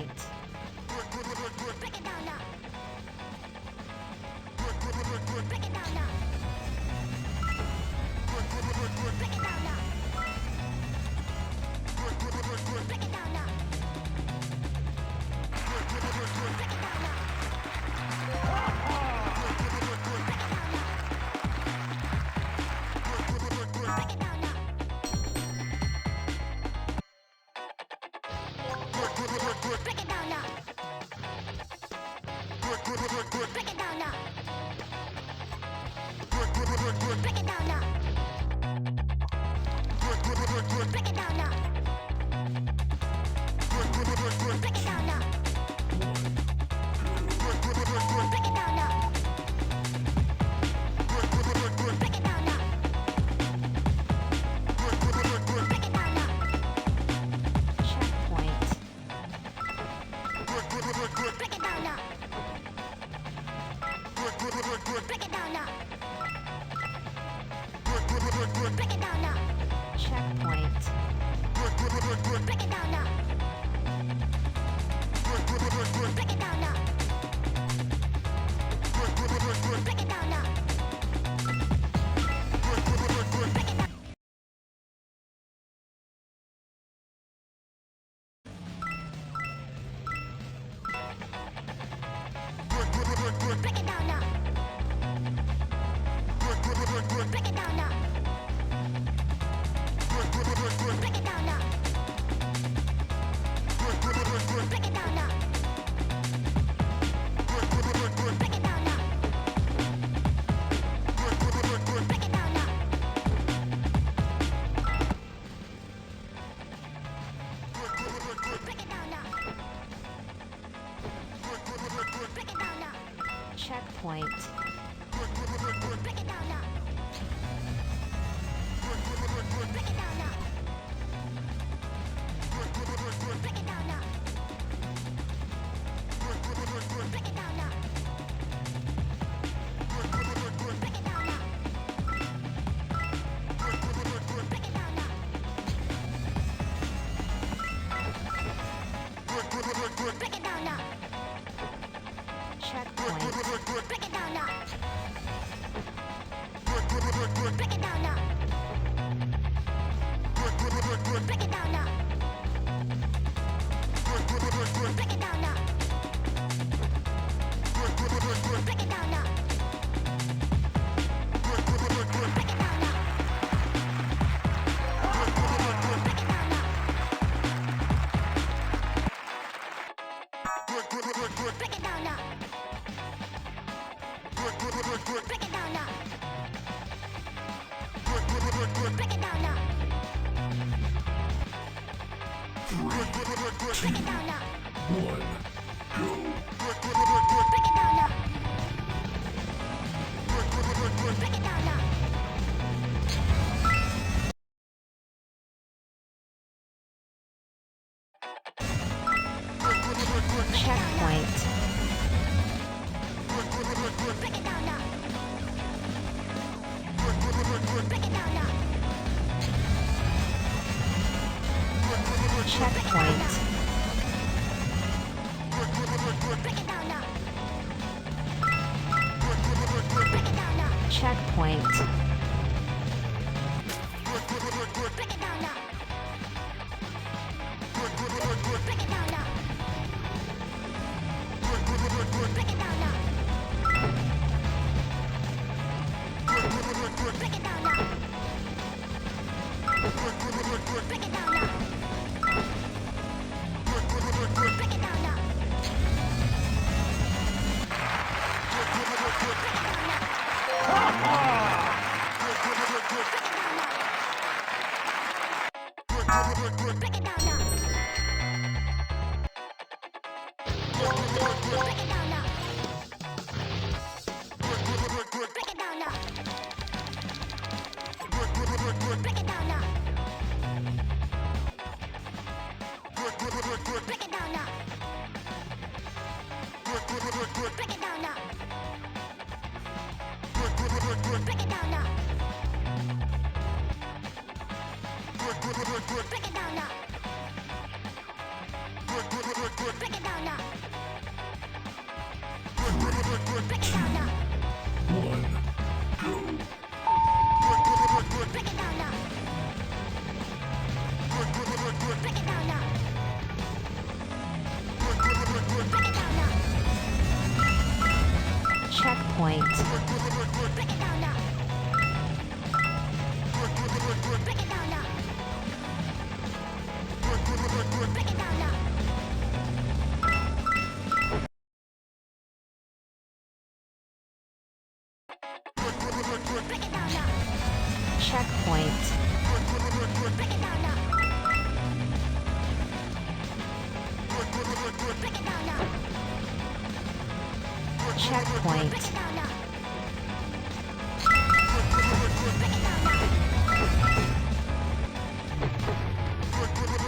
Checkpoint. Break it down now. Break it down now. Break it down now. Break it down now. Break it down now. Break it down now. Break it down now. Break it down now. Break it down now. Break it down now. Break it down now. Break it down now. Break it down now. Checkpoint. Break it down now. Break it down now. Break it down now. Checkpoint. Break it down now. Break it down now. Break it down now. Break it down. Break it down now. Break it down now. Break it down now. Break it down now. Break it down now. Break it down now. Break it down now. Break it down now. Checkpoint. Break it down now. Break it down now. Break it down now. Break it down now. Break it down now. Break it down now. Break it down now. Checkpoint. Break it down now. Break it down now. Break it down now. Break it down now. Break it down now. Break it down now. Break it down now. Break it down now. Break it down now. Break it down now. Break it down now. Break it down now. Checkpoint. Break it down now. Break it down now. Checkpoint. Break it down now. Break it down now. Checkpoint. Break it down now. Break it down now. Break it down now. Break it down now. Break it down now. Break it down now. Break it down now. Break it down now. Break it down now. Break it down now. Break it down now. Break it down now. Break it down now. Break it down now. Break it break it down now. Break it down now. Break it down now. Break it down now. Checkpoint. Break it down now. Break it down now. Break it down now. Break it down now. Checkpoint. Break it down now. Break it down now. Checkpoint. Break it down now. Break it down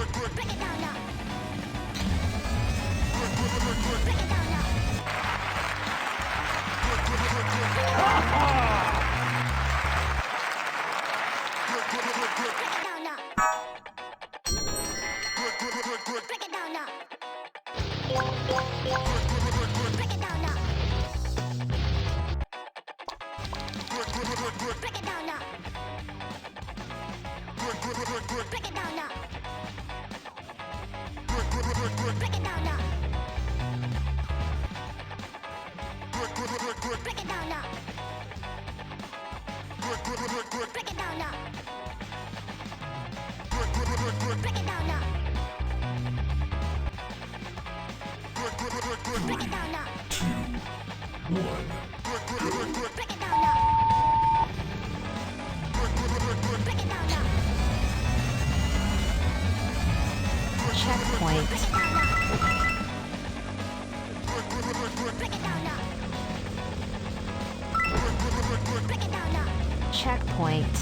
now. Break it down now. Break it down now. Checkpoint. Checkpoint. Checkpoint.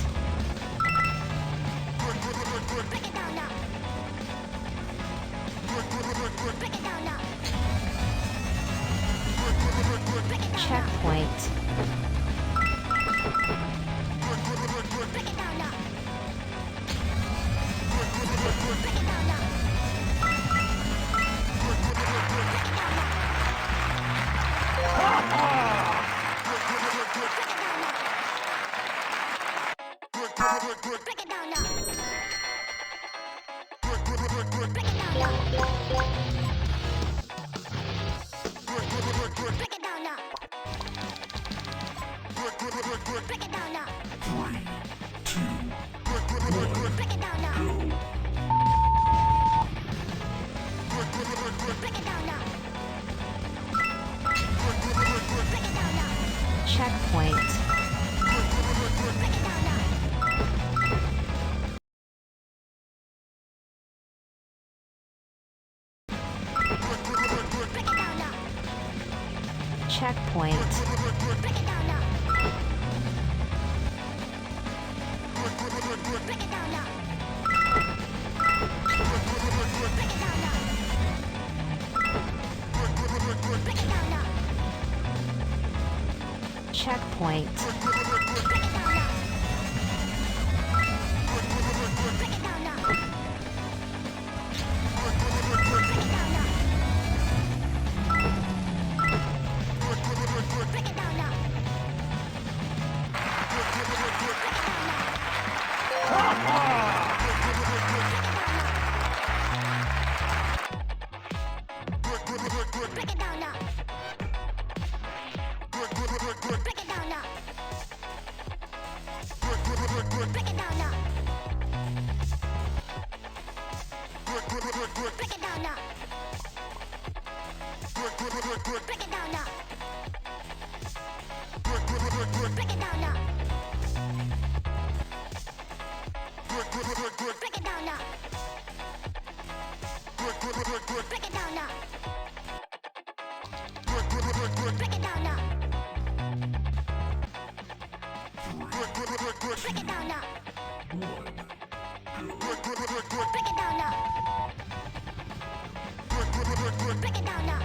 Break it down now. Break it down now. Break it down now. Break it down now. 3, 2, Break it down now. 1, Break it down now. Break it down now. Checkpoint. Break it down now. Break it down now. Checkpoint. Break it down now. Break it down now. Break it down now. Break it down now. Checkpoint. Break it down now. Break it down now. Break it down now. Break it down now. Break it down now. Break it down now. Break it down now. Break it down now. Break it down now. Break it down now. Break it down now. Break it down now. Break it down now. Break it down now. 1, Break it down now. Break it down now.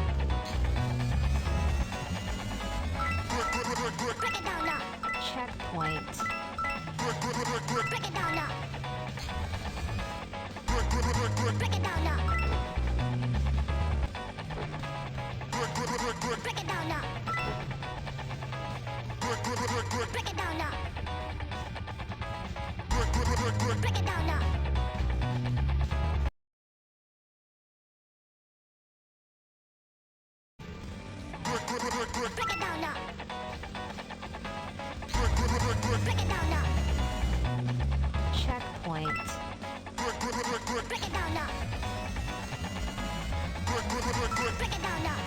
Break it down now. Checkpoint. Break it down now. Break it down now. Break it down now. Break it down now. checkpoint, Break it down now. Break it down now.